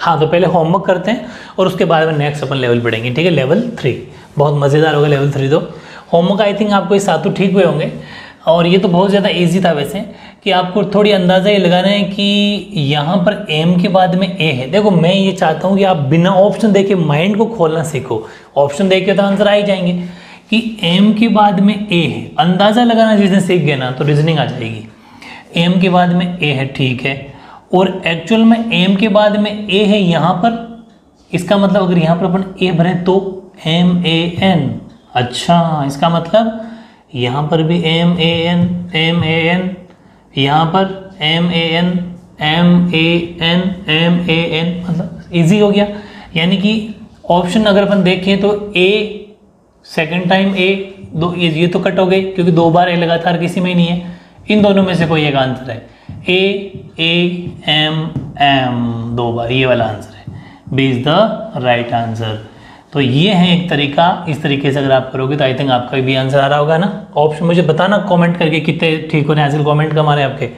हाँ, तो पहले होमवर्क करते हैं और उसके बाद में नेक्स्ट अपन लेवल पढ़ेंगे, ठीक है। लेवल 3 बहुत मज़ेदार होगा लेवल 3। तो होमवर्क आई थिंक आपको ये 7 तो ठीक हुए होंगे। और ये तो बहुत ज़्यादा इजी था वैसे, कि आपको थोड़ी अंदाज़ा ये लगाना है कि यहाँ पर एम के बाद में ए है। देखो मैं ये चाहता हूँ कि आप बिना ऑप्शन देखे माइंड को खोलना सीखो। ऑप्शन देखे तो आंसर आ ही जाएंगे कि एम के बाद में ए है, अंदाज़ा लगाना जिस दिन सीख गए ना तो रीजनिंग आ जाएगी। एम के बाद में ए है, ठीक है, और एक्चुअल में एम के बाद में ए है यहाँ पर, इसका मतलब अगर यहाँ पर अपन ए भरें तो एम ए एन, अच्छा इसका मतलब यहाँ पर भी एम ए एन, यहाँ पर एम ए एन, मतलब इजी हो गया। यानी कि ऑप्शन अगर अपन देखें तो ए सेकंड टाइम ए, दो ये तो कट हो गई क्योंकि 2 बार ए लगातार किसी में ही नहीं है। इन दोनों में से कोई एक आंसर है, ए एम 2 बार, ये वाला आंसर है। B is the right answer. तो ये है एक तरीका, इस तरीके से अगर आप करोगे तो आई थिंक आपका भी आंसर आ रहा होगा ना। ऑप्शन मुझे बताना कमेंट करके कितने ठीक होने, आजकल कमेंट कम आ रहे हैं आपके,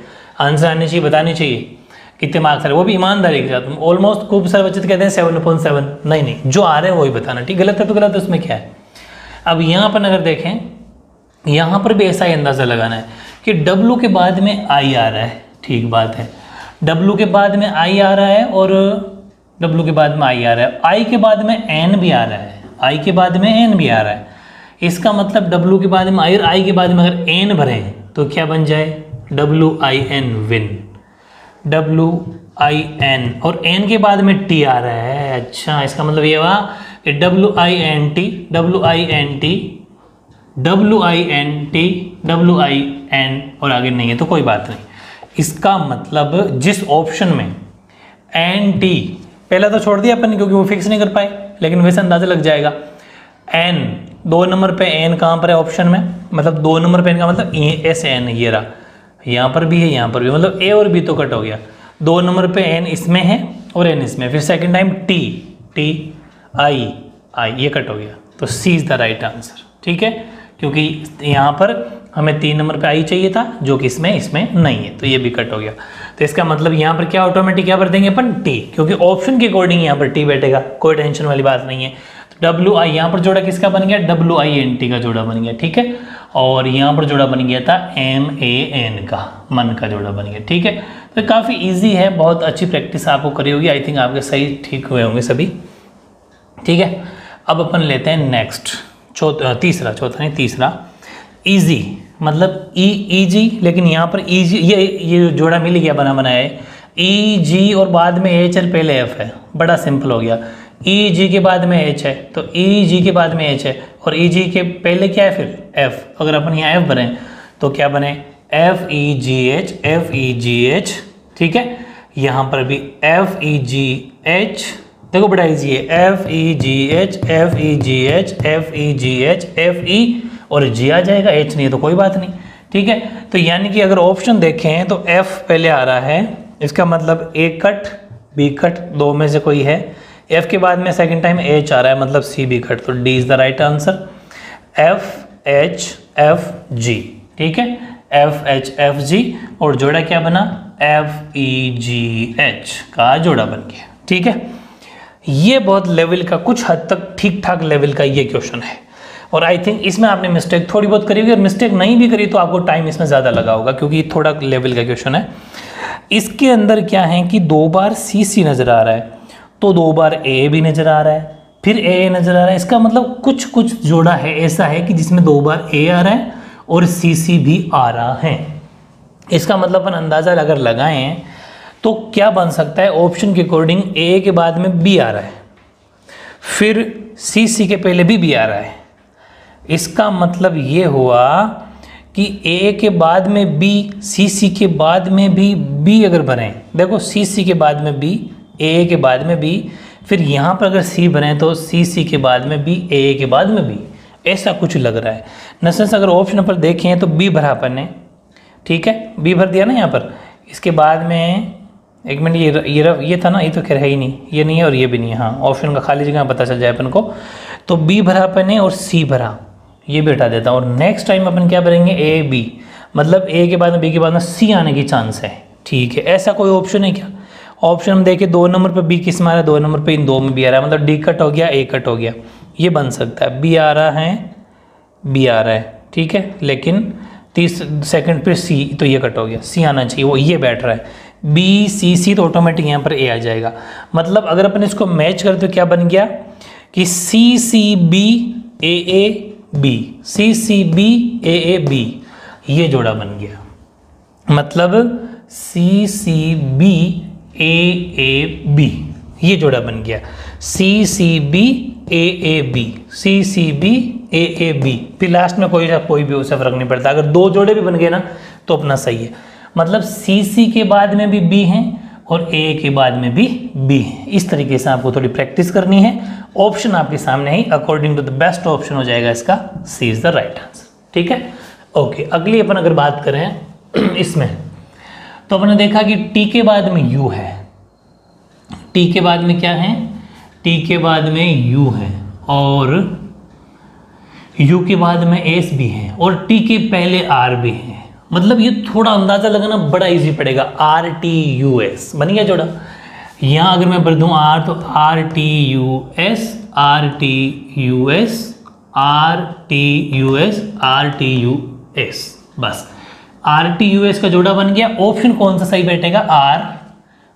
आंसर आने चाहिए, बताने चाहिए कितने मार्क्स आ रहे हैं, वो भी ईमानदारी के साथ। ऑलमोस्ट खूब सारे बच्चे कहते हैं 7/7, नहीं जो आ रहे हैं वही बताना, ठीक। गलत है तो गलत है, उसमें क्या है। अब यहाँ पर अगर देखें, यहाँ पर भी ऐसा ही अंदाज़ा लगाना है कि W के बाद में I आ रहा है, ठीक बात है, W के बाद में I आ रहा है और W के बाद में I आ रहा है, I के बाद में N भी आ रहा है, I के बाद में N भी आ रहा है। इसका मतलब W के बाद में I और I के बाद में अगर N भरें तो क्या बन जाए, WIN विन, WIN, और N के बाद में T आ रहा है। अच्छा इसका मतलब ये हुआ कि WIN और आगे नहीं है तो कोई बात नहीं। इसका मतलब जिस ऑप्शन में NT, पहला तो छोड़ दिया अपन क्योंकि वो फिक्स नहीं कर पाए, लेकिन वैसे अंदाजा लग जाएगा। N 2 नंबर पे N कहाँ पर है ऑप्शन में, मतलब 2 नंबर पे N का मतलब SN, ये रहा, यहाँ पर भी है यहाँ पर भी, मतलब A और B तो कट हो गया। 2 नंबर पे N इसमें है और N इसमें, फिर सेकेंड टाइम I ये कट हो गया, तो C is the right answer, ठीक है। क्योंकि यहाँ पर हमें 3 नंबर पे I चाहिए था जो कि इसमें नहीं है, तो ये भी कट हो गया। तो इसका मतलब यहाँ पर क्या ऑटोमेटिक क्या भर देंगे अपन, T, क्योंकि ऑप्शन के अकॉर्डिंग यहाँ पर T बैठेगा, कोई टेंशन वाली बात नहीं है। तो WI यहाँ पर जोड़ा किसका बन गया, WINT का जोड़ा बन गया, ठीक है। और यहाँ पर जोड़ा बन गया था MAN का, मन का जोड़ा बन गया, ठीक है। तो काफ़ी ईजी है, बहुत अच्छी प्रैक्टिस आपको करी होगी, आई थिंक आपके सही ठीक हुए होंगे सभी, ठीक है। अब अपन लेते हैं नेक्स्ट, तीसरा इजी, मतलब EG, लेकिन यहाँ पर EG ये जोड़ा मिल गया बना बनाया है, EG और बाद में H और पहले F है, बड़ा सिंपल हो गया। EG के बाद में H है तो EG के बाद में H है, और EG के पहले क्या है फिर F। अगर अपन यहाँ F भरें तो क्या बने, FEGH, ठीक है। यहाँ पर भी FEGH, देखो बड़ा इजी है, FE और G आ जाएगा, H नहीं है तो कोई बात नहीं, ठीक है। तो यानी कि अगर ऑप्शन देखें तो F पहले आ रहा है, इसका मतलब A कट B कट, 2 में से कोई है। F के बाद में सेकंड टाइम H आ रहा है, मतलब C B कट, तो D is the right answer, FHFG, ठीक है, FHFG, और जोड़ा क्या बना, FEGH का जोड़ा बन गया, ठीक है। ये बहुत लेवल का, कुछ हद तक ठीक ठाक लेवल का ये क्वेश्चन है, और आई थिंक इसमें आपने मिस्टेक थोड़ी बहुत करी होगी, और मिस्टेक नहीं भी करी तो आपको टाइम इसमें ज़्यादा लगा होगा क्योंकि थोड़ा लेवल का क्वेश्चन है। इसके अंदर क्या है कि 2 बार CC नज़र आ रहा है, तो 2 बार A भी नज़र आ रहा है, फिर A नज़र आ रहा है। इसका मतलब कुछ जोड़ा है ऐसा है कि जिसमें 2 बार A आ रहा है और CC भी आ रहा है। इसका मतलब अपन अंदाज़ा अगर लगाएं तो क्या बन सकता है, ऑप्शन के अकॉर्डिंग A के बाद में B आ रहा है, फिर CC के पहले भी B आ रहा है। इसका मतलब ये हुआ कि A के बाद में B, CC के बाद में भी B अगर बने, देखो CC के बाद में B, A के बाद में B, फिर यहाँ पर अगर C बने तो CC के बाद में B, A के बाद में B, ऐसा कुछ लग रहा है। नसेंस अगर ऑप्शन पर देखें तो B भरा अपन ने, ठीक है, B भर दिया ना यहाँ पर। इसके बाद में एक मिनट, ये था ना, ये तो खैर है ही नहीं, ये नहीं है और ये भी नहीं है, हाँ ऑप्शन का खाली जगह पता चल जाए अपन को। तो B भरा अपन ने और C भरा, ये भी हटा देता हूँ, और नेक्स्ट टाइम अपन क्या भरेंगे, A B, मतलब A के बाद में B के बाद में C आने की चांस है, ठीक है। ऐसा कोई ऑप्शन है क्या, ऑप्शन हम देखें 2 नंबर पे बी किस में आ रहा है, 2 नंबर पे इन 2 में बी आ रहा है, मतलब डी कट हो गया, ए कट हो गया, ये बन सकता है। बी आ रहा है, बी आ रहा है, ठीक है, लेकिन 30 सेकंड पे सी, तो ये कट हो गया, सी आना चाहिए, वो ये बैठ रहा है, बी सी सी, तो ऑटोमेटिक यहाँ पर ए आ जाएगा। मतलब अगर अपन इसको मैच करें तो क्या बन गया कि C C B A A B, C C B A A B, ये जोड़ा बन गया। मतलब सी C B A A B, ये जोड़ा बन गया। C C B A A B, C C B A A B, फिर लास्ट में कोई भी उससे फर्क नहीं पड़ता, अगर 2 जोड़े भी बन गए ना तो अपना सही है। मतलब सी सी के बाद में भी बी हैं और ए के बाद में भी बी है। इस तरीके से आपको थोड़ी प्रैक्टिस करनी है। ऑप्शन आपके सामने ही, according to the best option हो जाएगा इसका C is the right answer, ठीक है। ओके, अगली अपन अगर बात करें इसमें, तो अपने देखा कि टी के बाद में यू है, टी के बाद में क्या है, टी के बाद में यू है, और यू के बाद में एस भी है, और टी के पहले आर भी है। मतलब ये थोड़ा अंदाजा लगाना बड़ा इजी पड़ेगा। आर टी यू एस बन गया जोड़ा। यहाँ अगर मैं भर दूँ आर, तो R T U S, R T U S, R T U S, R T U S, बस आर टी यू एस का जोड़ा बन गया। ऑप्शन कौन सा सही बैठेगा, आर,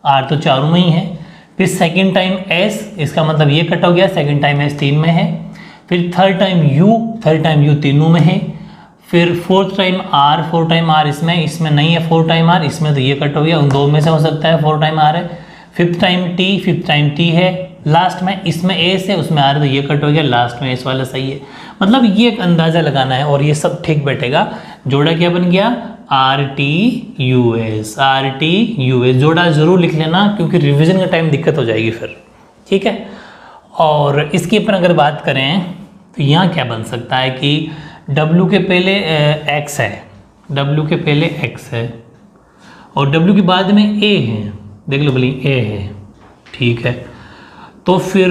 आर तो चारों में ही है। फिर सेकेंड टाइम एस, इसका मतलब ये कट हो गया, सेकेंड टाइम एस 3 में है। फिर थर्ड टाइम यू तीनों में है। फिर fourth time R, 4 time R इसमें नहीं है, 4 टाइम आर इसमें, तो ये कट हो गया, उन 2 में से हो सकता है 4 टाइम आर है। फिफ्थ टाइम टी है, लास्ट में इसमें एस है, उसमें आर, तो ये कट हो गया, लास्ट में एस वाला सही है। मतलब ये एक अंदाजा लगाना है और ये सब ठीक बैठेगा। जोड़ा क्या बन गया, R T U S, R T U S. जोड़ा जरूर लिख लेना क्योंकि रिवीजन का टाइम दिक्कत हो जाएगी फिर, ठीक है। और इसकी अपन अगर बात करें तो यहाँ क्या बन सकता है कि W के पहले X है, W के पहले X है, और W के बाद में A है, देख लो भली A है, ठीक है। तो फिर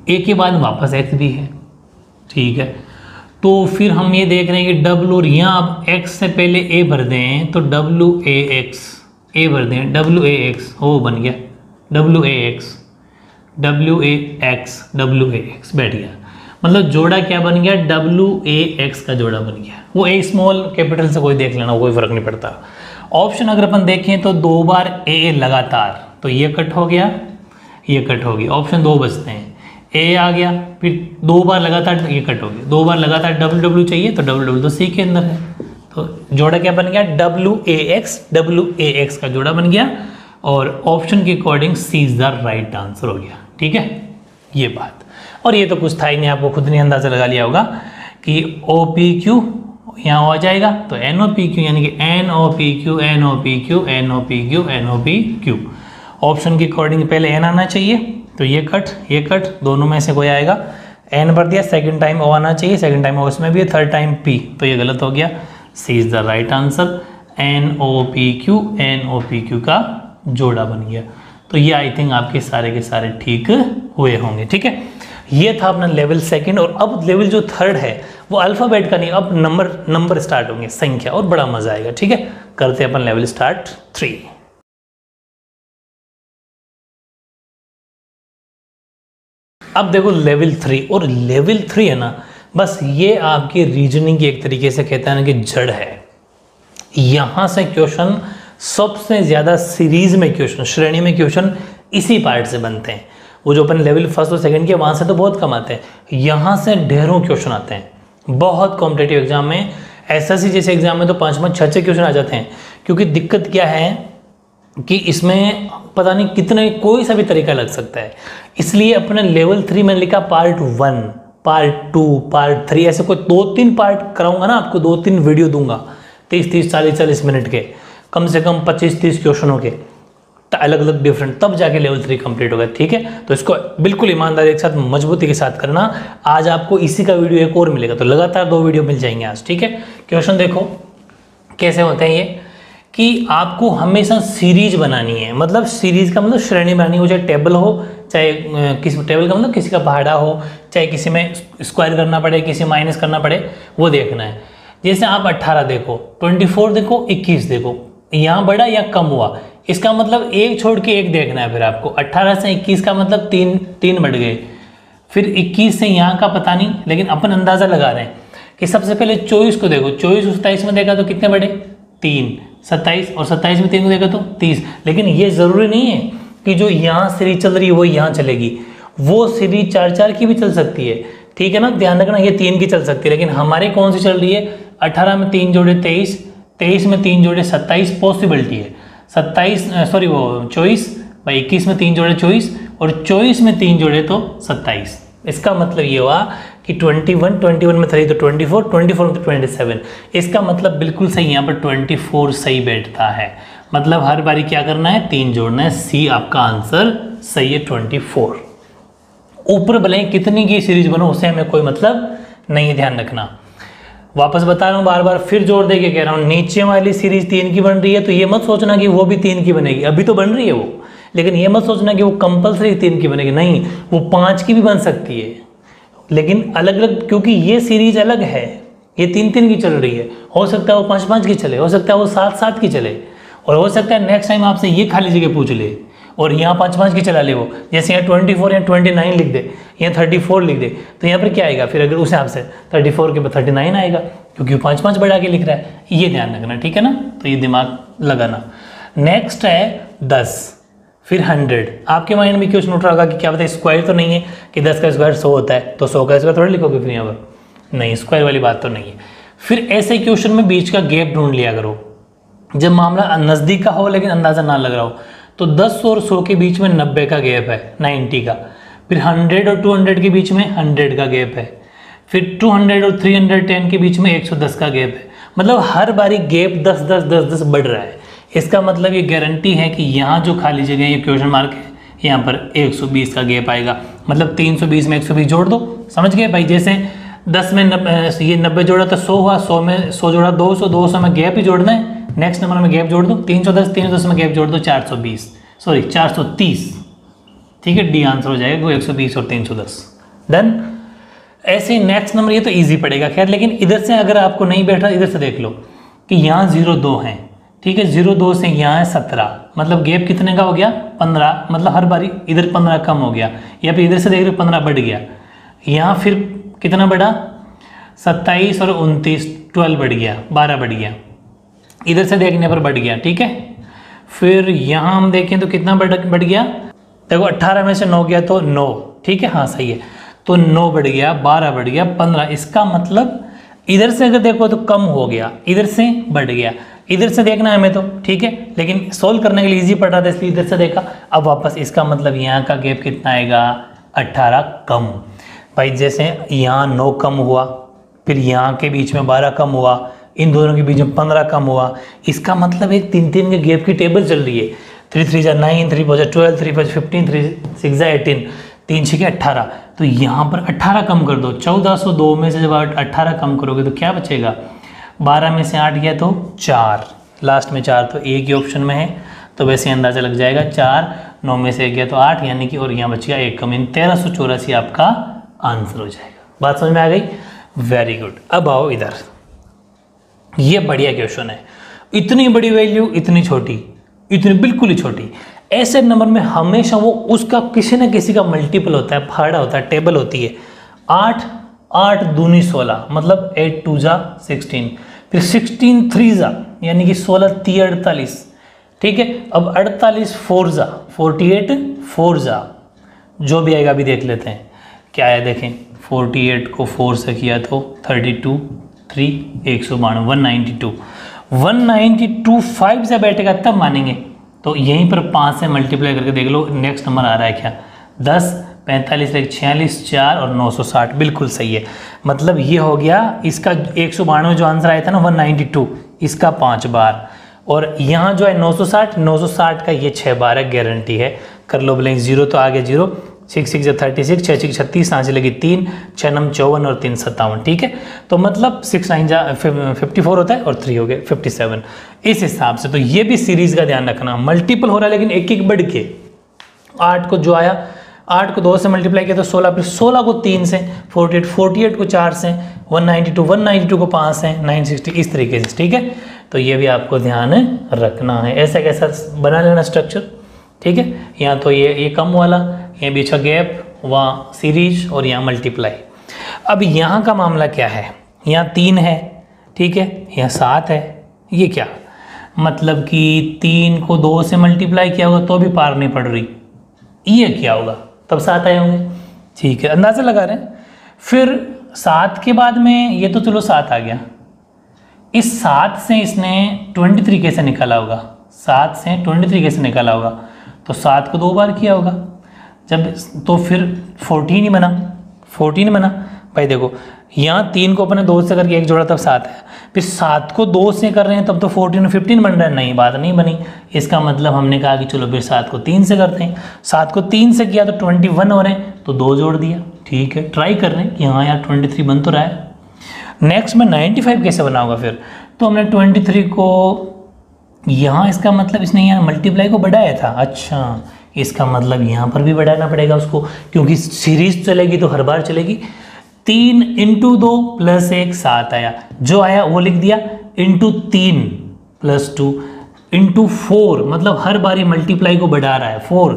A के बाद वापस X भी है, ठीक है। तो फिर हम ये देख रहे हैं कि W, और यहाँ अब X से पहले A भर दें तो WAX, A भर दें WAX, हो बन गया WAX, WAX बैठ गया। मतलब जोड़ा क्या बन गया, WAX का जोड़ा बन गया। वो A स्मॉल कैपिटल से कोई देख लेना, कोई फर्क नहीं पड़ता। ऑप्शन अगर अपन देखें तो 2 बार A लगातार, तो ये कट हो गया, ये कट हो गया, ऑप्शन 2 बचते हैं। A आ गया, फिर 2 बार लगातार, ये कट हो गया, 2 बार लगातार WW चाहिए, तो WW तो C के अंदर है, तो जोड़ा क्या बन गया, WAX का जोड़ा बन गया, और ऑप्शन के according C is the right answer हो गया, ठीक है। ये बात, और ये तो कुछ था ही नहीं, आपको खुद ने अंदाजा लगा लिया होगा कि OPQ यहाँ आ जाएगा, तो NOPQ यानी कि NOPQ NOPQ NOPQ NOPQ। Option के अकॉर्डिंग पहले N आना चाहिए, तो ये कट दोनों में से कोई आएगा, N भर दिया, सेकंड टाइम O आना चाहिए, सेकंड टाइम O इसमें भी है, थर्ड टाइम P, तो ये गलत हो गया, C is the right answer. NOPQ का जोड़ा बन गया। तो ये आई थिंक आपके सारे के सारे ठीक हुए होंगे, ठीक है। ये था अपना लेवल 2, और अब लेवल जो 3 है वो अल्फाबेट का नहीं, अब नंबर स्टार्ट होंगे, संख्या, और बड़ा मजा आएगा, ठीक है। करते हैं अपन लेवल स्टार्ट 3। अब देखो लेवल 3, और लेवल 3 है ना, बस ये आपकी रीजनिंग की एक तरीके से कहते हैं ना कि जड़ है। यहां से क्वेश्चन सबसे ज्यादा सीरीज में क्वेश्चन, श्रेणी में क्वेश्चन इसी पार्ट से बनते हैं। वो जो अपन लेवल 1 और 2 के वहां से तो बहुत कम आते हैं, यहाँ से ढेरों क्वेश्चन आते हैं। बहुत कॉम्पिटेटिव एग्जाम में, एसएससी जैसे एग्जाम में तो 5-6 क्वेश्चन आ जाते हैं। क्योंकि दिक्कत क्या है कि इसमें पता नहीं कितने, कोई सा भी तरीका लग सकता है। इसलिए अपने लेवल 3 में लिखा पार्ट 1, पार्ट 2, पार्ट 3, ऐसे कोई 2-3 पार्ट कराऊंगा ना, आपको 2-3 वीडियो दूंगा 30-30, 40-40 मिनट के, कम से कम 25-30 क्वेश्चनों के, अलग अलग डिफरेंट, तब जाके लेवल 3 कंप्लीट होगा, ठीक है। तो इसको बिल्कुल ईमानदारी के साथ, मजबूती के साथ करना। आज आपको इसी का वीडियो एक और मिलेगा, तो लगातार 2 वीडियो मिल जाएंगे आज, ठीक है। क्वेश्चन देखो कैसे होते हैं ये, कि आपको हमेशा सीरीज बनानी है। मतलब सीरीज का मतलब श्रेणी बनानी हो, चाहे टेबल हो, चाहे किसी टेबल का मतलब किसी का पहाड़ा हो, चाहे किसी में स्क्वायर करना पड़े, किसी माइनस करना पड़े, वो देखना है। जैसे आप 18 देखो, 24 देखो, 21 देखो, यहाँ बढ़ा या कम हुआ, इसका मतलब एक छोड़ के एक देखना है फिर आपको। 18 से 21 का मतलब तीन बढ़ गए, फिर 21 से यहाँ का पता नहीं, लेकिन अपन अंदाजा लगा रहे हैं कि सबसे पहले 24 को देखो, 24 और 27 में देखा तो कितने बढ़े 3, 27 और 27 में 3 को देखा तो 30। लेकिन ये जरूरी नहीं है कि जो यहाँ सीरीज चल रही है वो यहाँ चलेगी, वो सीरीज 4 की भी चल सकती है, ठीक है ना। ध्यान रखना ये 3 की चल सकती है, लेकिन हमारी कौन सी चल रही है, 18 में 3 जोड़े 23, 23 में 3 जोड़े 27 पॉसिबिलिटी है, 24 भाई 21 में 3 जोड़े 24 और 24 में 3 जोड़े तो 27। इसका मतलब ये हुआ कि 21 में 3 तो 24 में तो 27। इसका मतलब बिल्कुल सही, यहाँ पर 24 सही बैठता है। मतलब हर बारी क्या करना है, 3 जोड़ना है। सी आपका आंसर सही है 24। ऊपर भले कितनी की सीरीज बनो उससे हमें कोई मतलब नहीं है, ध्यान रखना। वापस बता रहा हूँ बार बार, फिर जोर दे के कह रहा हूँ, नीचे वाली सीरीज 3 की बन रही है तो ये मत सोचना कि वो भी 3 की बनेगी, अभी तो बन रही है वो, लेकिन ये मत सोचना कि वो कंपलसरी 3 की बनेगी, नहीं, वो 5 की भी बन सकती है, लेकिन अलग अलग, क्योंकि ये सीरीज अलग है, ये 3 की चल रही है। हो सकता है वो 5 की चले, हो सकता है वो 7 की चले, और हो सकता है नेक्स्ट टाइम आपसे ये खाली जगह पूछ ले और यहाँ 5 की चला ले वो, जैसे यहाँ 24 या 29 लिख दे, यहाँ 34 लिख दे, तो यहाँ पर क्या आएगा फिर, अगर उस हिसाब से 34 के बाद 39 आएगा, क्योंकि 5 बढ़ा के लिख रहा है। ये ध्यान रखना, ठीक है ना, तो ये दिमाग लगाना। नेक्स्ट है 10, फिर 100। आपके माइंड में क्वेश्चन उठ रहा होगा कि क्या बताए, स्क्वायर तो नहीं है कि 10 का स्क्वायर 100 होता है, तो 100 का स्क्वायर थोड़ा लिखोगे फिर यहाँ पर, नहीं, स्क्वायर वाली बात तो नहीं है। फिर ऐसे क्वेश्चन में बीच का गैप ढूंढ लिया करो, जब मामला नज़दीक का हो लेकिन अंदाजा ना लग रहा हो, तो 10 और 100 के बीच में 90 का गैप है, 90 का। फिर 100 और 200 के बीच में 100 का गैप है। फिर 200 और 310 के बीच में 110 का गैप है। मतलब हर बारी गैप 10 बढ़ रहा है। इसका मतलब ये गारंटी है कि यहाँ जो खाली जगह है, ये क्वेश्चन मार्क है, यहाँ पर 120 का गैप आएगा। मतलब 320 में 120 जोड़ दो, समझ गए भाई। जैसे 10 में ये 90 जोड़ा तो 100 हुआ, 100 में 100 जोड़ा 200, 200 में गैप ही जोड़ना है, नेक्स्ट नंबर में गैप जोड़ दो, 310 में गैप जोड़ दो 430, ठीक है, डी आंसर हो जाएगा, वो 120 और 310, डन। ऐसे ही नेक्स्ट नंबर, ये तो इजी पड़ेगा खैर, लेकिन इधर से अगर आपको नहीं बैठ रहा, इधर से देख लो कि यहाँ 0,2 है, ठीक है, 0,2 से यहाँ है 17, मतलब गैप कितने का हो गया 15, मतलब हर बारी इधर 15 कम हो गया, या फिर इधर से देख रहे 15 बढ़ गया, यहाँ फिर कितना बढ़ा 27 और 29, 12 बढ़ गया, 12 बढ़ गया, इधर से देखने पर बढ़ गया, ठीक है। फिर यहाँ हम देखें तो कितना बढ़ गया, देखो 18 में से 9 गया तो 9, ठीक है, हाँ सही है, तो 9 बढ़ गया, 12 बढ़ गया, 15। इसका मतलब इधर से अगर देखो तो कम हो गया, इधर से बढ़ गया, इधर से देखना है हमें तो, ठीक है, लेकिन सोल्व करने के लिए इजी पड़ रहा था इसलिए इधर से देखा। अब वापस इसका मतलब यहाँ का गैप कितना आएगा 18 कम। भाई जैसे यहाँ 9 कम हुआ, फिर यहाँ के बीच में 12 कम हुआ, इन दोनों के बीच में 15 कम हुआ, इसका मतलब एक 3 के गैप की टेबल चल रही है। 3 3 9, 3 4 12, 3 5 15, 3 6 18, 3 6 18, तो यहाँ पर 18 कम कर दो। 1402 में से जब 18 कम करोगे तो क्या बचेगा, 12 में से 8 गया तो 4, लास्ट में 4 तो एक ही ऑप्शन में है, तो वैसे अंदाजा लग जाएगा 4, 9 में से 1 गया तो 8, यानी कि और यहाँ बच गया 1 कम, इन 1384 आपका आंसर हो जाएगा। बात समझ में आ गई, वेरी गुड। अब आओ इधर, ये बढ़िया क्वेश्चन है, इतनी बड़ी वैल्यू, इतनी छोटी, इतनी बिल्कुल ही छोटी। ऐसे नंबर में हमेशा वो उसका किसी न किसी का मल्टीपल होता है, फाड़ा होता है, टेबल होती है। 8 8 दूनी 16, मतलब 8 2 जा 16, फिर 16 3 जा यानी कि 16 3 48, ठीक है। अब 48 4 जा 48, 4 जा जो भी आएगा अभी देख लेते हैं क्या है। देखें 48 को 4 से किया तो 32, 3 192, 192 5 से बैठेगा तब मानेंगे, तो यहीं पर 5 से मल्टीप्लाई करके देख लो नेक्स्ट नंबर आ रहा है क्या, 10, 45, 46, 4 और 960, बिल्कुल सही है। मतलब ये हो गया इसका 192 जो आंसर आया था ना 192, इसका 5 बार, और यहाँ जो है 960 का ये 6 बार है, गारंटी है। कर लो ब्लैंक, 0 तो आ गया 0, 6 6 36, 6 6 36, 5 लगी 3, 6 9 54 और 3 57, ठीक है। तो मतलब 6 9 जा 54 होता है और 3 हो गए 57, इस हिसाब से। तो ये भी सीरीज का ध्यान रखना, मल्टीपल हो रहा है लेकिन एक एक बढ़ के। 8 को जो आया, 8 को 2 से मल्टीप्लाई किया तो 16, फिर 16 को 3 से, 48 को 4 से, 192 को 5 से, 960 इस तरीके से, ठीक है। तो ये भी आपको ध्यान रखना है। ऐसा कैसा बना लेना स्ट्रक्चर, ठीक है। यहाँ तो ये कम वाला, ये बीच का गैप, वहाँ सीरीज और यहाँ मल्टीप्लाई। अब यहाँ का मामला क्या है, यहाँ 3 है, ठीक है, यहाँ 7 है, ये क्या मतलब कि 3 को 2 से मल्टीप्लाई किया होगा तो भी पार नहीं पड़ रही, ये क्या होगा, तब 7 आए होंगे, ठीक है, अंदाज़ा लगा रहे हैं। फिर 7 के बाद में ये तो चलो 7 आ गया, इस 7 से इसने 23 कैसे निकाला होगा, 7 से 23 कैसे निकाला होगा, तो 7 को 2 बार किया होगा जब, तो फिर 14 बना भाई। देखो यहाँ 3 को अपने 2 से करके 1 जोड़ा तब 7 है, फिर 7 को 2 से कर रहे हैं तब तो 14 और 15 बन रहा है, नहीं बात नहीं बनी। इसका मतलब हमने कहा कि चलो फिर 7 को 3 से करते हैं, 7 को 3 से किया तो 21 हो रहे हैं, तो 2 जोड़ दिया, ठीक है। ट्राई कर रहे हैं कि हाँ यार 23 बन तो रहा है। नेक्स्ट में 95 कैसे बना होगा फिर, तो हमने 23 को यहाँ, इसका मतलब इसने यहाँ मल्टीप्लाई को बढ़ाया था, अच्छा इसका मतलब यहाँ पर भी बढ़ाना पड़ेगा उसको, क्योंकि सीरीज चलेगी तो हर बार चलेगी। 3 × 2 + 1 7 आया, जो आया वो लिख दिया, × 3 + 2 × 4, मतलब हर बारी मल्टीप्लाई को बढ़ा रहा है, 4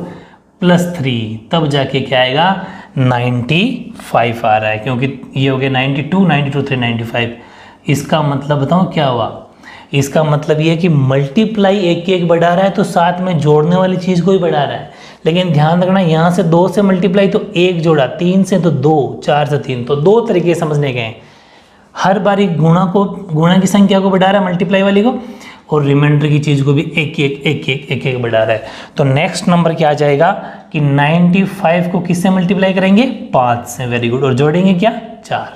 + 3, तब जाके क्या आएगा 95 आ रहा है, क्योंकि ये हो गया 92 92 3 95। इसका मतलब बताओ क्या हुआ, इसका मतलब ये है कि मल्टीप्लाई एक बढ़ा रहा है तो साथ में जोड़ने वाली चीज़ को ही बढ़ा रहा है। लेकिन ध्यान रखना, यहाँ से 2 से मल्टीप्लाई तो 1 जोड़ा, 3 से तो 2, 4 से 3, तो 2 तरीके समझने गए। हर बारी गुणा की संख्या को बढ़ा रहा है मल्टीप्लाई वाली को, और रिमाइंडर की चीज़ को भी एक बढ़ा रहा है। तो नेक्स्ट नंबर क्या आ जाएगा कि 95 को किससे मल्टीप्लाई करेंगे, 5 से, वेरी गुड, और जोड़ेंगे क्या 4,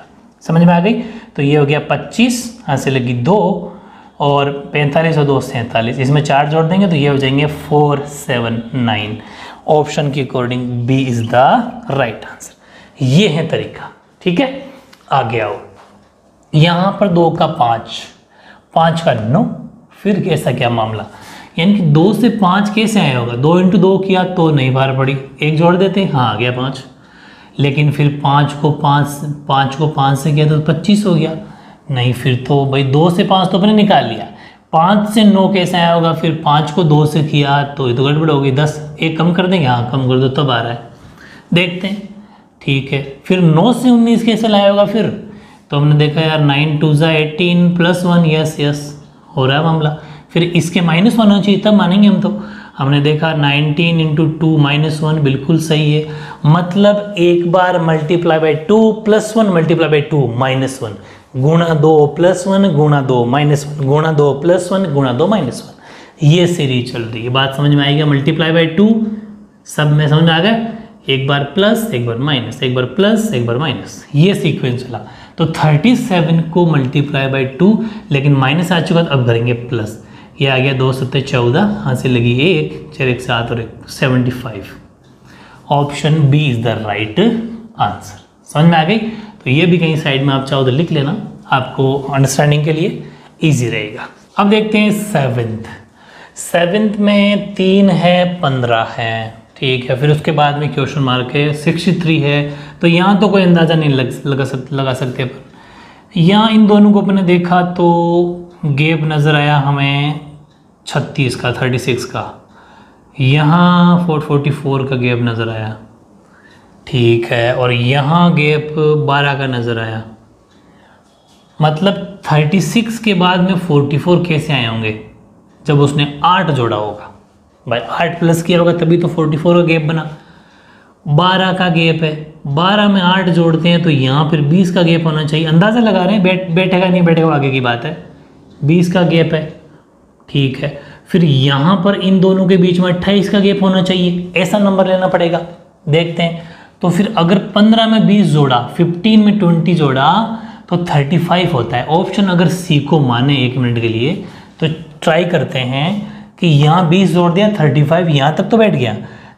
समझ में आ गई। तो ये हो गया 25, यहाँ से लगी 2, और 45 और 2 47, इसमें 4 जोड़ देंगे तो ये हो जाएंगे 479। ऑप्शन के according B is the right answer. ये है तरीका, ठीक है। आगे आओ, यहाँ पर 2 का 5, 5 का 9, फिर कैसा क्या मामला, यानी कि 2 से 5 कैसे आया होगा, 2 × 2 किया तो नहीं बार पड़ी, 1 जोड़ देते, हाँ आ गया 5, लेकिन फिर 5 को 5 से किया तो 25 हो गया, नहीं फिर तो भाई 2 से 5 तो अपने निकाल लिया, 5 से 9 कैसे आया होगा, फिर 5 को 2 से किया तो ये तो गड़बड़ होगी, 10 एक कम कर देंगे, हाँ कम कर दो तब आ रहा है, देखते हैं, ठीक है। फिर 9 से 19 कैसे लाया होगा फिर, तो हमने देखा यार 9 2 18 + 1, यस हो रहा है मामला। फिर इसके -1 होना चाहिए तब मानेंगे हम, तो हमने देखा 19 × 2 -1 बिल्कुल सही है, मतलब एक बार मल्टीप्लाई बाई 2 + 1 मल्टीप्लाई बाई 2 -1 गुणा 2 + 1 गुणा 2 -1 गुणा 2 + 1 गुणा 2 -1, ये सीरीज चल रही है। बात समझ में आएगी, मल्टीप्लाई बाई 2 सब में समझ में आ गया, एक बार प्लस एक बार माइनस, एक बार प्लस एक बार माइनस, ये सीक्वेंस चला। तो 37 को मल्टीप्लाई बाई 2, लेकिन माइनस आ चुका तो अब करेंगे प्लस, ये आ गया 2 7 14, यहाँ से लगी 1 4 1 7 और 1 75। Option B is the right answer. समझ में आ गई। तो ये भी कहीं साइड में आप चाहो तो लिख लेना, आपको अंडरस्टैंडिंग के लिए इजी रहेगा। अब देखते हैं सेवेंथ में 3 है 15 है, ठीक है। फिर उसके बाद में क्वेश्चन मार्क है 63 है, तो यहाँ तो कोई अंदाज़ा नहीं लगा सकते पर यहाँ इन दोनों को अपने देखा तो गैप नज़र आया हमें 36 का 36 का, यहाँ 44 का गैप नज़र आया, ठीक है, और यहाँ गैप 12 का नज़र आया। मतलब 36 के बाद में 44 कैसे आए होंगे, जब उसने 8 जोड़ा होगा भाई, 8 प्लस किया होगा तभी तो 44 का गैप बना। 12 का गैप है, 12 में 8 जोड़ते हैं तो यहाँ फिर 20 का गैप होना चाहिए। अंदाज़ा लगा रहे हैं, बैठेगा नहीं बैठेगा आगे की बात है। 20 का गैप है, ठीक है। फिर यहाँ पर इन दोनों के बीच में 28 का गैप होना चाहिए, ऐसा नंबर लेना पड़ेगा। देखते हैं, तो फिर अगर 15 में 20 जोड़ा, 15 में 20 जोड़ा तो 35 होता है। ऑप्शन अगर सी को माने 1 मिनट के लिए तो ट्राई करते हैं कि यहाँ 20 जोड़ दिया 35, यहाँ तक तो बैठ गया,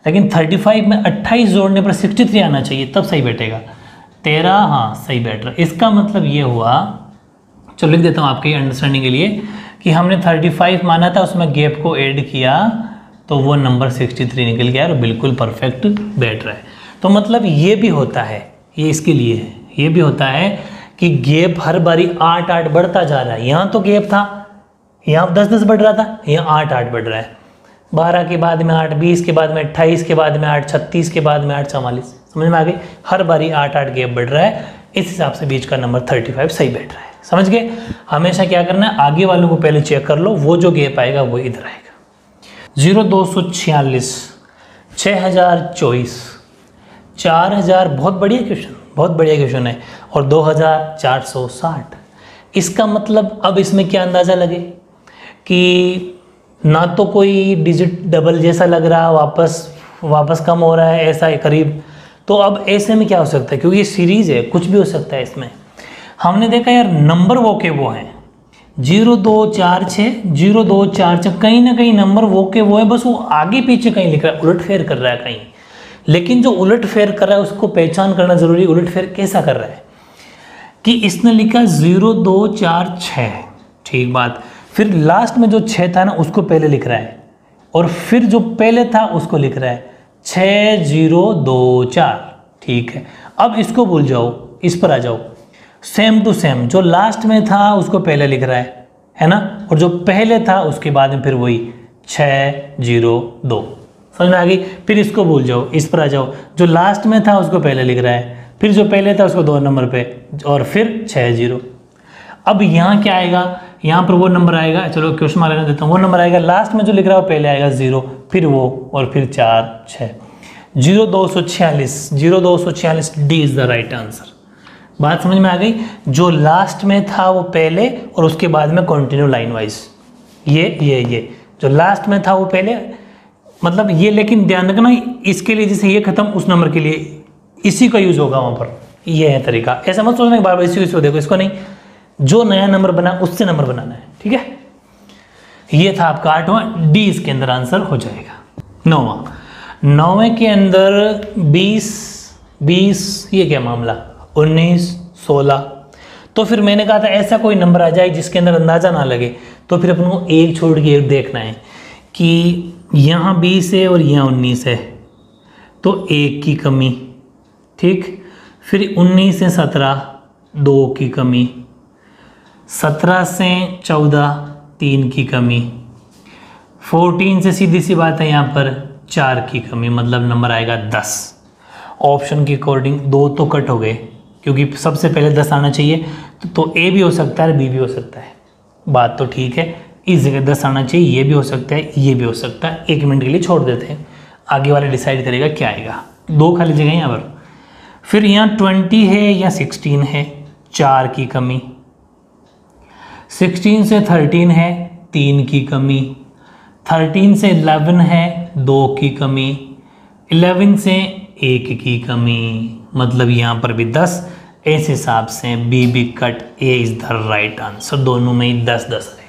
लेकिन 35 में 28 जोड़ने पर 63 आना चाहिए, तब सही बैठेगा। 13, हाँ सही बैठ रहा। इसका मतलब ये हुआ, चलो लिख देता हूँ आपके अंडरस्टैंडिंग के लिए, कि हमने 35 माना था, उसमें गैप को ऐड किया तो वो नंबर 63 निकल गया और बिल्कुल परफेक्ट बैठ रहा है। तो मतलब ये भी होता है, ये इसके लिए है, ये भी होता है कि गैप हर बारी 8 बढ़ता जा रहा है। यहाँ तो गैप था यहाँ 10-10 बढ़ रहा था, यहाँ 8-8 बढ़ रहा है। 12 के बाद में 8, 20 के बाद में 28 के बाद में 8, 36 के बाद में 8, 44। समझ में आ गई? हर बारी 8-8 गैप बढ़ रहा है, इस हिसाब से बीच का नंबर 35 सही बैठ रहा है। समझ गए? हमेशा क्या करना है, आगे वालों को पहले चेक कर लो, वो जो गैप आएगा वो इधर आएगा। 0246, 6024, 4000, बहुत बढ़िया क्वेश्चन, बहुत बढ़िया क्वेश्चन है, और 2460। इसका मतलब अब इसमें क्या अंदाज़ा लगे कि ना तो कोई डिजिट डबल जैसा लग रहा, वापस कम हो रहा है, ऐसा है करीब। तो अब ऐसे में क्या हो सकता है, क्योंकि ये सीरीज है, कुछ भी हो सकता है इसमें। हमने देखा यार नंबर वो के वो हैं, 0246, 0246, कहीं ना कहीं नंबर वो के वो है, बस वो आगे पीछे कहीं लिख रहा है, उलट फेर कर रहा है कहीं। लेकिन जो उलट फेर कर रहा है उसको पहचान करना जरूरी। उलट फेर कैसा कर रहा है कि इसने लिखा 0246, ठीक बात, फिर लास्ट में जो 6 था ना उसको पहले लिख रहा है, और फिर जो पहले था उसको लिख रहा है 6024, ठीक है। अब इसको भूल जाओ, इस पर आ जाओ, सेम टू सेम, जो लास्ट में था उसको पहले लिख रहा है ना, और जो पहले था उसके बाद में फिर वही 602। समझ में आ गई? फिर इसको भूल जाओ, इस पर आ जाओ, जो लास्ट में था उसको पहले लिख रहा है, फिर जो पहले था उसको 2 नंबर पे, और फिर 60। अब यहाँ क्या आएगा, यहाँ पर वो नंबर आएगा, चलो क्वेश्चन मार्क रहने देता हूँ, वो नंबर आएगा लास्ट में जो लिख रहा है वो पहले आएगा 0, फिर वो, और फिर 4, 6। 0246 D is the right answer. बात समझ में आ गई? जो लास्ट में था वो पहले, और उसके बाद में कंटिन्यू लाइन वाइज, ये जो लास्ट में था वो पहले, मतलब ये, लेकिन ध्यान रखना इसके लिए जैसे ये खत्म, उस नंबर के लिए इसी का यूज होगा वहां पर। ये है तरीका, ऐसा मत सोचना कि बार बार इसी को देखो, इसको नहीं, जो नया नंबर बना उससे नंबर बनाना है, ठीक है। ये था आपका 8वां, डी इसके अंदर आंसर हो जाएगा। 9वें के अंदर 20, ये क्या मामला, 19, 16। तो फिर मैंने कहा था ऐसा कोई नंबर आ जाए जिसके अंदर अंदाजा ना लगे, तो फिर अपन को एक छोड़ के एक देखना है कि यहाँ 20 है और यहाँ 19 है, तो 1 की कमी, ठीक। फिर 19 से 17, 2 की कमी, 17 से 14, 3 की कमी, 14 से सीधी सी बात है यहाँ पर 4 की कमी, मतलब नंबर आएगा 10। ऑप्शन के अकॉर्डिंग 2 तो कट हो गए, क्योंकि सबसे पहले 10 आना चाहिए, तो ए भी हो सकता है, बी भी हो सकता है, बात तो ठीक है। इस जगह 10 आना चाहिए, ये भी हो सकता है, ये भी हो सकता है। 1 मिनट के लिए छोड़ देते हैं, आगे वाले डिसाइड करेगा क्या आएगा। 2 खाली जगह यहाँ पर। फिर यहाँ 20 है या 16 है, 4 की कमी। 16 से 13 है, 3 की कमी। 13 से 11 है, 2 की कमी। 11 से 1 की कमी, मतलब यहाँ पर भी 10। इस हिसाब से B B cut, A is the right answer. दोनों में ही 10-10 रहेगा।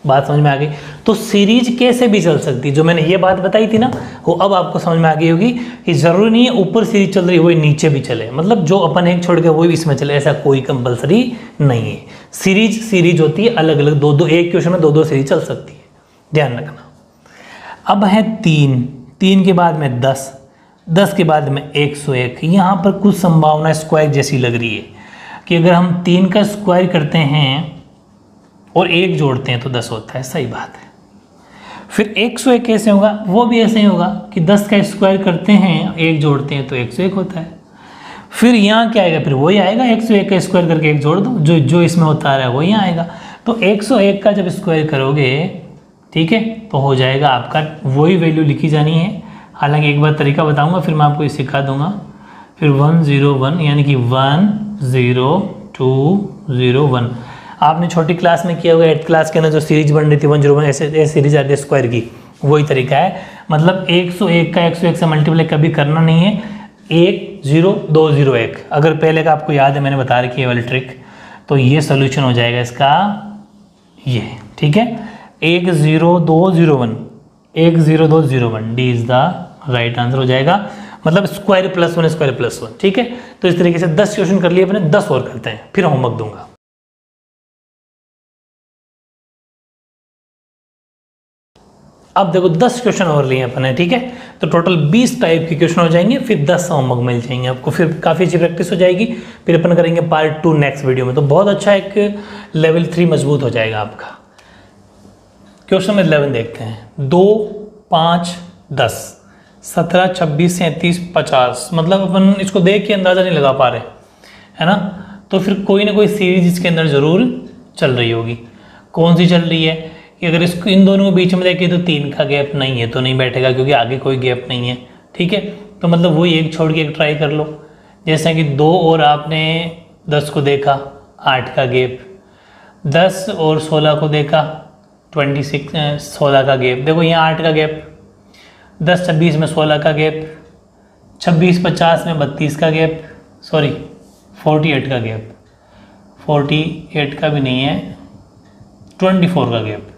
बात समझ में आ गई? तो सीरीज कैसे भी चल सकती है, जो मैंने ये बात बताई थी ना, वो अब आपको समझ में आ गई होगी कि जरूरी नहीं है ऊपर सीरीज चल रही है वही नीचे भी चले, मतलब जो अपन एक छोड़ के वही इसमें चले, ऐसा कोई कंपलसरी नहीं है। सीरीज होती है अलग अलग, 2-2, एक क्वेश्चन में 2-2 सीरीज चल सकती है, ध्यान रखना। अब है 3 के बाद में 10 के बाद में 101। यहाँ पर कुछ संभावना स्क्वायर जैसी लग रही है कि अगर हम 3 का स्क्वायर करते हैं और 1 जोड़ते हैं तो 10 होता है, सही बात है। फिर 101 कैसे होगा, वो भी ऐसे ही होगा कि 10 का स्क्वायर करते हैं, 1 जोड़ते हैं तो 101 होता है। फिर यहाँ क्या आएगा, फिर वही आएगा, 101 का स्क्वायर करके 1 जोड़ दो, जो इसमें होता आ रहा है वो यहाँ आएगा। तो 101 का जब स्क्वायर करोगे, ठीक है, तो हो जाएगा आपका, वही वैल्यू लिखी जानी है। हालांकि एक बार तरीका बताऊंगा, फिर मैं आपको ये सिखा दूंगा। फिर 101 यानी कि 10201 आपने छोटी क्लास में किया होगा, 8th क्लास के अंदर जो सीरीज बन रही थी 101, ऐसे सीरीज आती है स्क्वायर की, वही तरीका है। मतलब 101 का 101 से मल्टीप्लाई कभी करना नहीं है, 10201। अगर पहले का आपको याद है, मैंने बता रखी है वाली ट्रिक, तो ये सोल्यूशन हो जाएगा इसका, ये ठीक है, 10201 D is the right answer हो जाएगा। मतलब स्क्वायर प्लस 1 स्क्वायर प्लस 1, ठीक है। तो इस तरीके से 10 क्वेश्चन कर लिए अपने, 10 और करते हैं, फिर होमवर्क दूंगा। अब देखो 10 क्वेश्चन और लिए अपने, ठीक है। तो टोटल 20 टाइप के क्वेश्चन हो जाएंगे, फिर 10 होमवर्क मिल जाएंगे आपको, फिर काफ़ी अच्छी प्रैक्टिस हो जाएगी। फिर अपन करेंगे पार्ट 2 नेक्स्ट वीडियो में, तो बहुत अच्छा एक लेवल 3 मजबूत हो जाएगा आपका। क्वेश्चन नंबर 11 देखते हैं। 2, 5, 10, 17, 26, 37, 50, मतलब अपन इसको देख के अंदाज़ा नहीं लगा पा रहे, है ना। तो फिर कोई ना कोई सीरीज इसके अंदर ज़रूर चल रही होगी। कौन सी चल रही है कि अगर इसको इन दोनों के बीच में देखें तो 3 का गैप नहीं है, तो नहीं बैठेगा क्योंकि आगे कोई गैप नहीं है, ठीक है। तो मतलब वही एक छोड़ के एक ट्राई कर लो। जैसे कि 2 और आपने 10 को देखा, 8 का गैप, 10 और 16 को देखा, 26 16 का गैप, देखो यहाँ 8 का गैप, 10 26 में 16 का गैप, 26 50 में 32 का गैप, सॉरी 48 का गैप, 48 का भी नहीं है, 24 का गैप।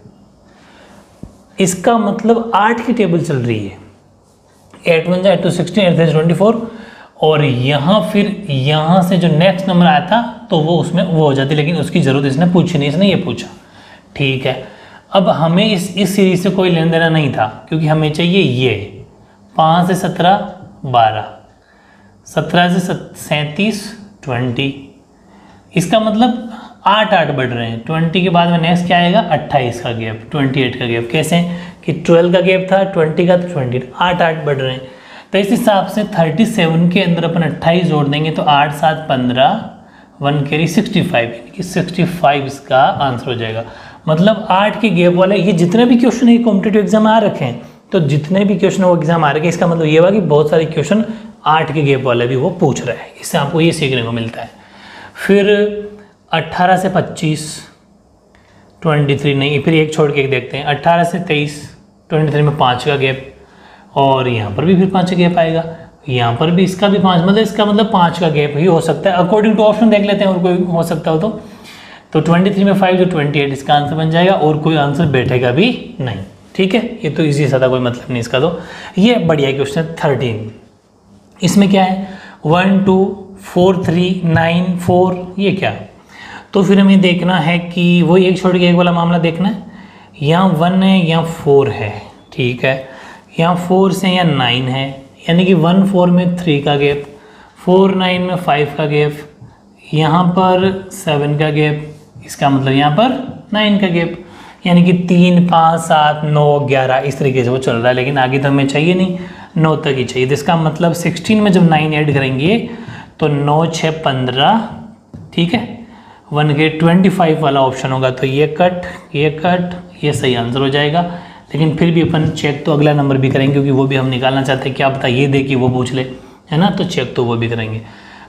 इसका मतलब 8 की टेबल चल रही है, 8 1 8 2 16, 8 3 24, और यहाँ फिर यहाँ से जो नेक्स्ट नंबर आया था तो वो उसमें वो हो जाती, लेकिन उसकी ज़रूरत इसने पूछी नहीं, इसने ये पूछा, ठीक है। अब हमें इस सीरीज से कोई लेन देना नहीं था क्योंकि हमें चाहिए ये 5 से 17 12, 17 से 37 20, इसका मतलब 8 8 बढ़ रहे हैं। 20 के बाद में नेक्स्ट क्या आएगा, 28 का गैप, 28 का गैप। कैसे कि 12 का गैप था, 20 का, तो 20, 8 8 बढ़ रहे हैं। तो इस हिसाब से 37 के अंदर अपन 28 जोड़ देंगे तो 8 7 15, 1 कैरी 65, यानी कि 65 इसका आंसर हो जाएगा। मतलब 8 के गैप वाले ये जितने भी क्वेश्चन है कॉम्पिटेटिव एग्जाम आ रखे हैं, तो जितने भी क्वेश्चन वो एग्जाम आ रखे हैं, इसका मतलब ये हुआ कि बहुत सारे क्वेश्चन 8 के गैप वाले भी वो पूछ रहा है। इससे आपको ये सीखने को मिलता है। फिर 18 से 25 23 नहीं, फिर एक छोड़ के एक देखते हैं, 18 से 23 23 में 5 का गैप, और यहाँ पर भी फिर 5 का गैप आएगा, यहाँ पर भी इसका भी 5, मतलब इसका मतलब 5 का गैप ही हो सकता है अकॉर्डिंग टू ऑप्शन। देख लेते हैं और कोई हो सकता हो तो 23 में 5 जो 28 इसका आंसर बन जाएगा, और कोई आंसर बैठेगा भी नहीं, ठीक है। ये तो इजी सा था, कोई मतलब नहीं इसका। तो ये बढ़िया क्वेश्चन 13, इसमें क्या है 1 2 4 3 9 4, ये क्या है। तो फिर हमें देखना है कि वही एक छोड़ के एक वाला मामला देखना है। यहाँ 1 है, यहाँ 4 है, ठीक है। यहाँ 4 से यहाँ 9 है, यानी कि 1 4 में 3 का गैप, 4 9 में 5 का गैप, यहाँ पर 7 का गैप, इसका मतलब यहाँ पर 9 का गैप, यानी कि 3 5 7 9 11 इस तरीके से वो चल रहा है। लेकिन आगे तो हमें चाहिए नहीं, 9 तक ही चाहिए। तो इसका मतलब 16 में जब 9 ऐड करेंगे तो 9 6 15, ठीक है। 1 के 25 वाला ऑप्शन होगा, तो ये कट, ये सही आंसर हो जाएगा। लेकिन फिर भी अपन चेक तो अगला नंबर भी करेंगे क्योंकि वो भी हम निकालना चाहते हैं, क्या पता ये देखिए वो पूछ ले, है ना। तो चेक तो वो भी करेंगे।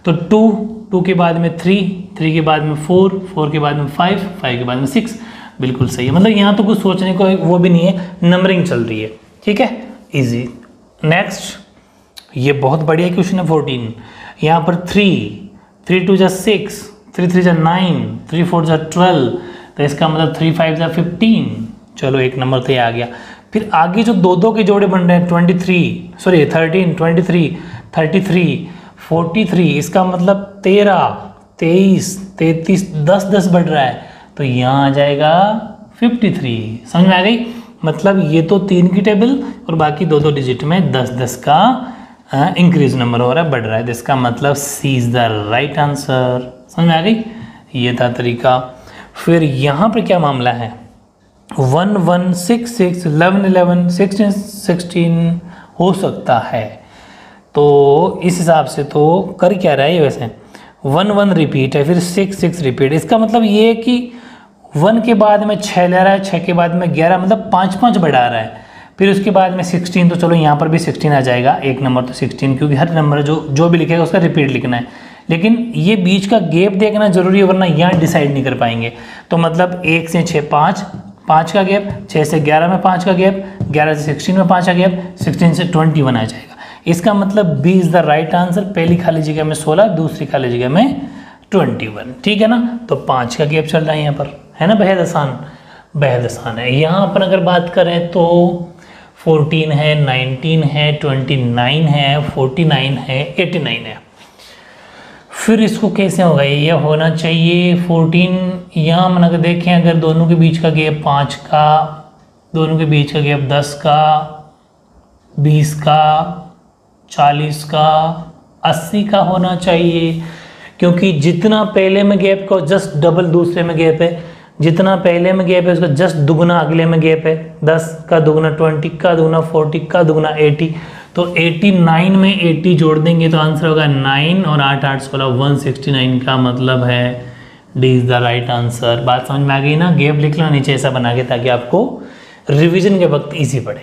तो 2 के बाद में 3 के बाद में 4 के बाद में 5 के बाद में 6, बिल्कुल सही है। मतलब यहाँ तो कुछ सोचने को वो भी नहीं है, नंबरिंग चल रही है, ठीक है, ईजी। नेक्स्ट, ये बहुत बढ़िया क्वेश्चन है 14। यहाँ पर 3 2 जा 6, 3 3 जा 9, 3 4 जा 12, तो इसका मतलब 3 5 जा 15। चलो एक नंबर तो ये आ गया। फिर आगे जो दो के जोड़े बन रहे हैं 13 23 33 43, इसका मतलब 13 23 33 10 बढ़ रहा है, तो यहाँ आ जाएगा 53। समझ में आ गई। मतलब ये तो 3 की टेबल और बाकी दो डिजिट में 10 का इंक्रीज नंबर हो रहा है, बढ़ रहा है। इसका मतलब सी इज द राइट आंसर। समझ में आ गई, ये था तरीका। फिर यहाँ पर क्या मामला है, 1 1 6 6 11 11 16 16 हो सकता है। तो इस हिसाब से तो कर क्या रहा है ये, वैसे 1 1 रिपीट है, फिर 6 6 रिपीट। इसका मतलब ये है कि 1 के बाद में 6 ले रहा है, 6 के बाद में 11, मतलब 5 5 बढ़ा रहा है। फिर उसके बाद में 16, तो चलो यहाँ पर भी 16 आ जाएगा, एक नंबर तो 16, क्योंकि हर नंबर जो भी लिखेगा उसका रिपीट लिखना है। लेकिन ये बीच का गैप देखना जरूरी है, वरना यहाँ डिसाइड नहीं कर पाएंगे। तो मतलब 1 से 6 5 का गैप, 6 से 11 में 5 का गैप, 11 से 16 में 5 का गैप, 16 से 21 आ जाएगा। इसका मतलब B is the right answer. पहली खाली जगह में 16, दूसरी खाली जगह में 21, ठीक है ना। तो 5 का गैप चल रहा है यहाँ पर, है ना। बेहद आसान है। यहाँ अपन अगर बात करें तो 14 है, 19 है, 29 है, 49 है, 89 है। फिर इसको कैसे होगा, ये होना चाहिए 14। यहाँ मन अगर देखें, अगर दोनों के बीच का गैप 5 का, दोनों के बीच का गैप 10 का, 20 का, 40 का, 80 का होना चाहिए, क्योंकि जितना पहले में गैप का जस्ट डबल दूसरे में गैप है। जितना पहले में गैप है उसका जस्ट दुगुना अगले में गैप है, 10 का दुगुना 20 का दुगुना 40 का दुगुना 80, तो 89 में 80 जोड़ देंगे तो आंसर होगा 9 और 8 8 16 169 का मतलब है D is the right answer. बात समझ में आ गई ना? गैप लिख लो नीचे ऐसा बना के ताकि आपको रिवीजन के वक्त इजी पड़े।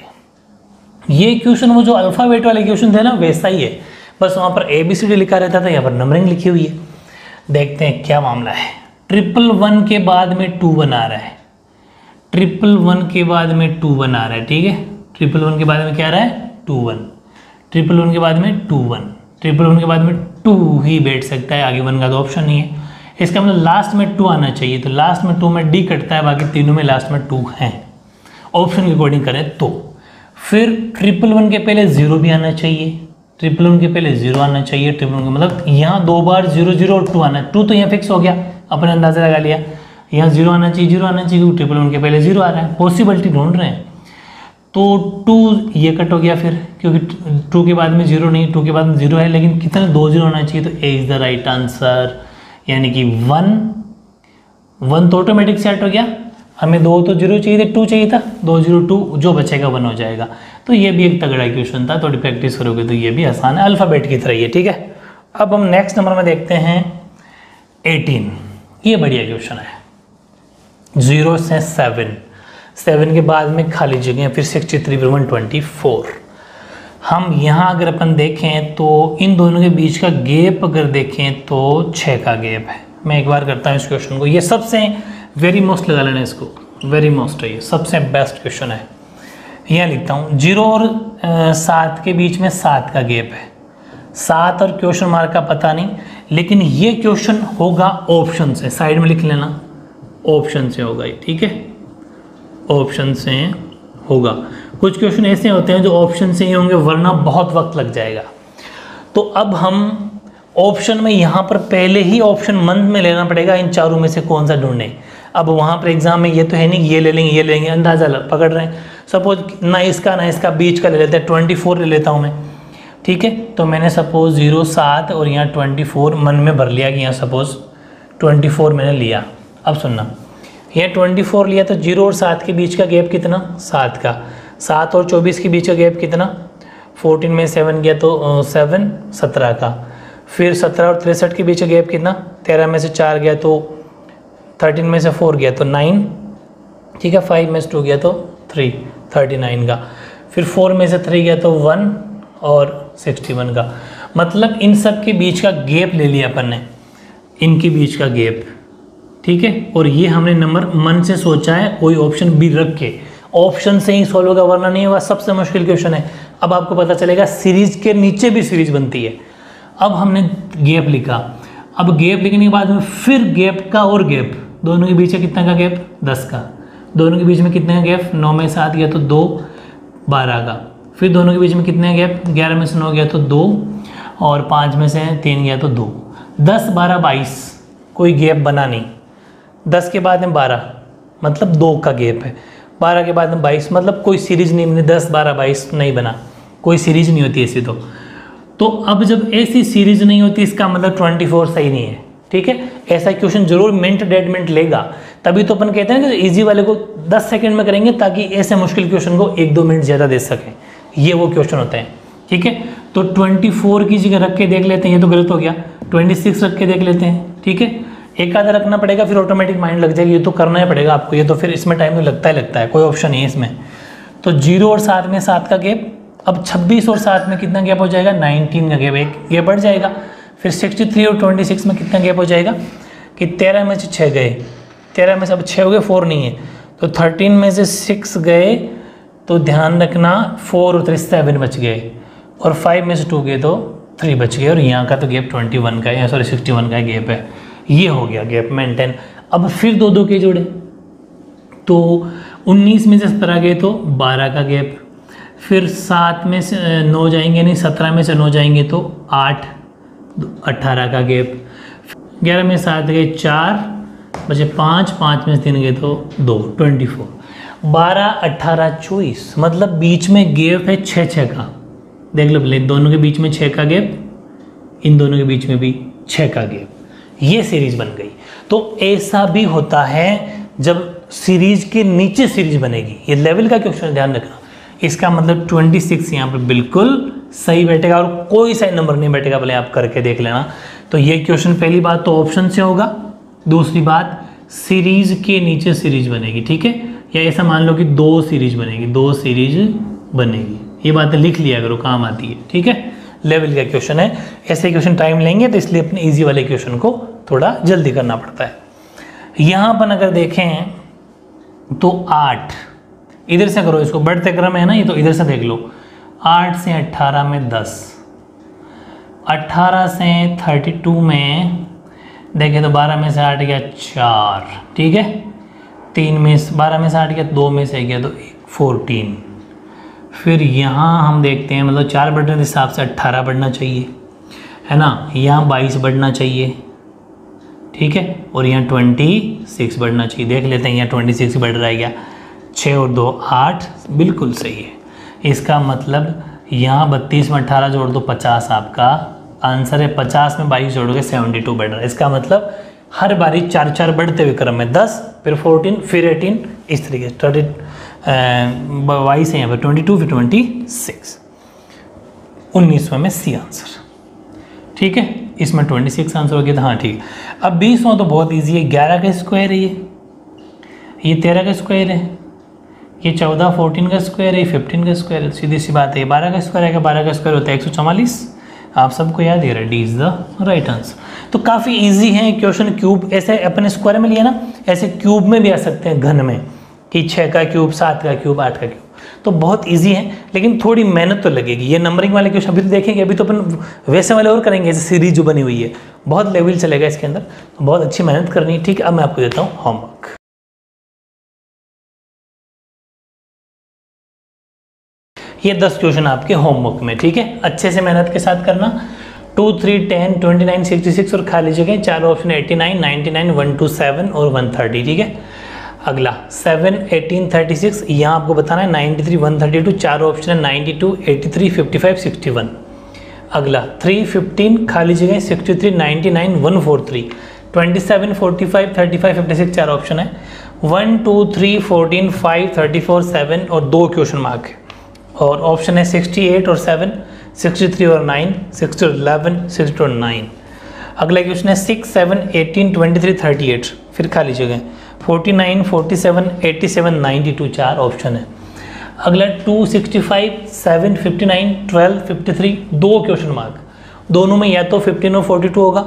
ये क्वेश्चन वो जो अल्फाबेट वाले क्वेश्चन थे ना वैसा ही है, बस वहाँ पर ABCD लिखा रहता था, यहाँ पर नंबरिंग लिखी हुई है। देखते हैं क्या मामला है। 111 के बाद में 2 बना रहा है, 111 के बाद में 2 बना रहा है, ठीक है। 111 के बाद में क्या आ रहा है 2 1, 111 के बाद में 2 1, 111 के बाद में 2 ही बैठ सकता है, आगे 1 का तो ऑप्शन नहीं है। इसका मतलब लास्ट में 2 आना चाहिए, तो लास्ट में 2 में D कटता है, बाकी तीनों में लास्ट में 2 हैं। ऑप्शन के अकॉर्डिंग करें तो फिर 111 के पहले 0 भी आना चाहिए, 111 के पहले 0 आना चाहिए, 111 का मतलब यहाँ 2 बार 0 0 और 2 आना है, 2 तो यहाँ फिक्स हो गया, अपने अंदाजा लगा लिया। यहाँ 0 आना चाहिए, 0 आना चाहिए, 111 के पहले 0 आ रहा है, पॉसिबिलिटी ढूंढ रहे हैं। तो 2 ये कट हो गया फिर, क्योंकि 2 के बाद में 0 नहीं, 2 के बाद में 0 है, लेकिन कितने 2 0 होना चाहिए, तो A is the right answer, यानी कि 1 तो ऑटोमेटिक सेट हो गया। हमें 2 तो 0 चाहिए थे, 2 चाहिए था, 2 0 2 जो बचेगा 1 हो जाएगा। तो ये भी एक तगड़ा क्वेश्चन था, थोड़ी प्रैक्टिस करोगे तो ये भी आसान है, अल्फ़ाबेट की तरह ही है, ठीक है। अब हम नेक्स्ट नंबर में देखते हैं 18। ये बढ़िया क्वेश्चन है। 0 से 7 के बाद में खाली जगह, फिर 63 फिर 124। हम यहाँ अगर अपन देखें तो इन दोनों के बीच का गैप अगर देखें तो 6 का गैप है। मैं एक बार करता हूँ इस क्वेश्चन को, ये सबसे वेरी मोस्ट लगा लेना इसको, वेरी मोस्ट है, ये सबसे बेस्ट क्वेश्चन है। यहाँ लिखता हूँ 0 और 7 के बीच में 7 का गैप है, 7 और क्वेश्चन मार्क का पता नहीं, लेकिन ये क्वेश्चन होगा ऑप्शन से, साइड में लिख लेना, ऑप्शन से होगा ये, ठीक है, ऑप्शन से होगा। कुछ क्वेश्चन ऐसे होते हैं जो ऑप्शन से ही होंगे, वरना बहुत वक्त लग जाएगा। तो अब हम ऑप्शन में यहाँ पर पहले ही ऑप्शन मंथ में लेना पड़ेगा, इन चारों में से कौन सा ढूंढे। अब वहाँ पर एग्जाम में ये तो है नहीं ये ले लेंगे ये ले लेंगे, अंदाजा पकड़ रहे हैं। सपोज ना इसका बीच का ले लेते हैं, 24 ले लेता हूँ मैं, ठीक है। तो मैंने सपोज 0 7 और यहाँ 24 मन में भर लिया कि यहाँ सपोज 24 मैंने लिया। अब सुनना, यहाँ 24 लिया तो 0 और 7 के बीच का गैप कितना, 7 का, 7 और 24 के बीच का गैप कितना, 14 में 7 गया तो 7 17 का, फिर 17 और 63 के बीच का गैप कितना, 13 में से 4 गया तो 13 में से 4 गया तो 9, ठीक है, 5 में से 2 गया तो 3 39 का, फिर 4 में से 3 गया तो 1 और 61 का। मतलब इन सब के बीच का गैप ले लिया अपन ने, इनके बीच का गैप, ठीक है। और ये हमने नंबर मन से सोचा है, कोई ऑप्शन भी रख के, ऑप्शन से ही सॉल्व होगा वरना नहीं होगा, सबसे मुश्किल क्वेश्चन है। अब आपको पता चलेगा सीरीज के नीचे भी सीरीज बनती है। अब हमने गैप लिखा, अब गैप लिखने के बाद में फिर गैप का और गैप, दोनों के बीच में कितना का गैप, 10 का, दोनों के बीच में कितने का गैप, 9 में 7 गया तो 2 12 का, फिर दोनों के बीच में कितने गैप, 11 में से 9 गया तो 2 और 5 में से 3 गया तो 2, 10 12 22, कोई गैप बना नहीं। 10 के बाद में 12 मतलब 2 का गैप है, 12 के बाद में 22 मतलब कोई सीरीज नहीं बनी, 10 12 22 नहीं बना, कोई सीरीज नहीं होती ऐसी। तो अब जब ऐसी सीरीज नहीं होती इसका मतलब 24 सही नहीं है, ठीक है। ऐसा क्वेश्चन जरूर मिनट डेढ़ मिनट लेगा, तभी तो अपन कहते हैं कि इजी वाले को 10 सेकंड में करेंगे ताकि ऐसे मुश्किल क्वेश्चन को 1-2 मिनट ज़्यादा दे सकें, ये वो क्वेश्चन होते हैं, ठीक है। तो 24 की जगह रख के देख लेते हैं, ये तो गलत हो गया, 26 रख के देख लेते हैं, ठीक है। एक आधा रखना पड़ेगा, फिर ऑटोमेटिक माइंड लग जाएगी, ये तो करना ही पड़ेगा आपको, ये तो फिर इसमें टाइम तो लगता है, कोई ऑप्शन नहीं है इसमें। तो 0 और 7 में 7 का गैप, अब 26 और 7 में कितना गैप हो जाएगा, 19 का गैप, एक गैप बढ़ जाएगा। फिर 63 और 26 में कितना गैप हो जाएगा कि 13 में से 6 गए, 13 में से अब 6 हो गए, 4 नहीं है, तो 13 में से 6 गए, तो ध्यान रखना 4 और 3 7 बच गए, और 5 में से 2 गए तो 3 बच गए, और यहाँ का तो गैप 21 का है, सॉरी 61 का गैप है, ये हो गया गैप मेंटेन। अब फिर 2 के जोड़े, तो 19 में से 17 गए तो 12 का गैप, फिर 7 में से 9 जाएंगे, नहीं 17 में से 9 जाएंगे तो 8 18 का गैप, 11 में 7 गए 4 बचे 5 में से 3 गए तो 2 24, 12 18 24 मतलब बीच में गैप है 6 का। देख लो पहले, दोनों के बीच में 6 का गैप, इन दोनों के बीच में भी 6 का गैप, ये सीरीज बन गई। तो ऐसा भी होता है जब सीरीज के नीचे सीरीज बनेगी, ये लेवल का क्वेश्चन ध्यान रखना, इसका मतलब 26 यहाँ पर बिल्कुल सही बैठेगा और कोई सा नंबर नहीं बैठेगा, भले आप करके देख लेना। तो ये क्वेश्चन पहली बात तो ऑप्शन से होगा, दूसरी बात सीरीज के नीचे सीरीज बनेगी, ठीक है, या ऐसा मान लो कि 2 सीरीज बनेगी, 2 सीरीज बनेगी, ये बातें लिख लिया करो, काम आती है, ठीक है। लेवल का क्वेश्चन है, ऐसे क्वेश्चन टाइम लेंगे तो इसलिए अपने इजी वाले क्वेश्चन को थोड़ा जल्दी करना पड़ता है। यहाँ पर अगर देखें तो 8, इधर से करो, इसको बढ़ते क्रम है ना ये, तो इधर से देख लो, 8 से 18 में 10, 18 से 32 में देखें तो 12 में से 8 गया 4, ठीक है, 3 में 12 में से 8 गया, 2 में से गया तो 14। फिर यहाँ हम देखते हैं, मतलब 4 बढ़ने के हिसाब से 18 बढ़ना चाहिए, है ना, यहाँ 22 बढ़ना चाहिए, ठीक है, और यहाँ 26 बढ़ना चाहिए। देख लेते हैं यहाँ 26 बढ़ रहा है क्या, 6 और 2 8, बिल्कुल सही है। इसका मतलब यहाँ 32 में 18 जोड़ दो 50, आपका आंसर है। 50 में 22 जोड़ोगे 72 बढ़ रहा है। इसका मतलब हर बारी 4 बढ़ते हुए क्रम में 10, फिर 14, फिर 18, इस तरीके से 22 है यहाँ पर 22, फिर 26, 19वें में सी आंसर, ठीक है। इसमें 26 आंसर हो गया था, हाँ ठीक है। अब 20वां तो बहुत ईजी है, 11 का स्क्वायर है, ये 13 का स्क्वायर है, ये 14 14 का स्क्वायर है, 15 का स्क्वायर है, सीधी सी बात है। 12 का स्क्वायर है, 12 का स्क्वायर होता है 144, आप सबको याद है, D is the right answer. तो काफ़ी इजी है क्वेश्चन। क्यूब ऐसे अपने स्क्वायर में लिया ना, ऐसे क्यूब में भी आ सकते हैं, घन में, कि 6 का क्यूब, 7 का क्यूब, 8 का क्यूब, तो बहुत इजी है, लेकिन थोड़ी मेहनत तो लगेगी। ये नंबरिंग वाले क्वेश्चन अभी तो देखेंगे, अभी तो अपन वैसे वाले और करेंगे, जैसे सीरीज जो बनी हुई है, बहुत लेवल चलेगा इसके अंदर, तो बहुत अच्छी मेहनत करनी है, ठीक है। अब मैं आपको देता हूँ होमवर्क। ये 10 क्वेश्चन आपके होमवर्क में, ठीक है, अच्छे से मेहनत के साथ करना। 2, 3, 10, 29, 66 और खाली जगह 4 ऑप्शन 89, 99, 127 और 130, ठीक है। अगला 7, 18, 36, यहाँ आपको बताना है 93, 132, 4 ऑप्शन है 92, 83, 55, 61। अगला 3, 15, खाली जगह 63, 99, 143, 27, 45, 35, 56, 4 ऑप्शन है, 1, 2, 3, 14, 5, 34, 7 और 2 क्वेश्चन मार्क है, और ऑप्शन है 68 और 7, 63 और 9, 60 और 11, 60 और 9। अगला क्वेश्चन है 6, 7, 18, 23, 38, फिर खाली जगह 49, 47, 87, 92, 4 ऑप्शन है। अगला 2, 65, 7, 59, 12, 53, 2 क्वेश्चन मार्क, दोनों में या तो 15 और 42 होगा,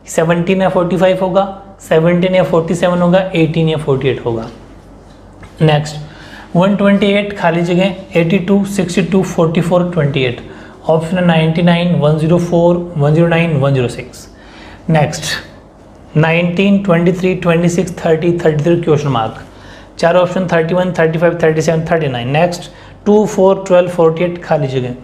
17 या 45 होगा, 17 या 47 होगा, 18 या 48 होगा। नेक्स्ट 128 खाली जगह 82, 62, 44, 28, ऑप्शन है 99, 104, 109, 106। Next 19, 23, 26, 30, 33 question mark, 4 option 31, 35, 37, 39। Next 2, 4, 12, 48 खाली जगह,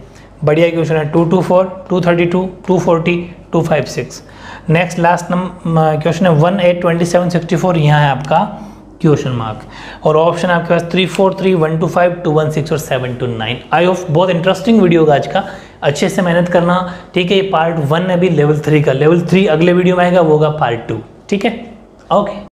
बढ़िया क्वेश्चन है 2, 2, 4, 232, 240, 256। नेक्स्ट लास्ट क्वेश्चन है 1, 8, 27, 64, यहाँ है आपका क्वेश्चन मार्क, और ऑप्शन आपके पास 3, 4, 3, 1, 2, 5, 2, 1, 6 और 7, 2, 9। आई होप बहुत इंटरेस्टिंग वीडियो होगा आज का, अच्छे से मेहनत करना, ठीक है। ये पार्ट 1 है, अभी लेवल 3 का, लेवल 3 अगले वीडियो में आएगा, वो होगा पार्ट 2, ठीक है, ओके।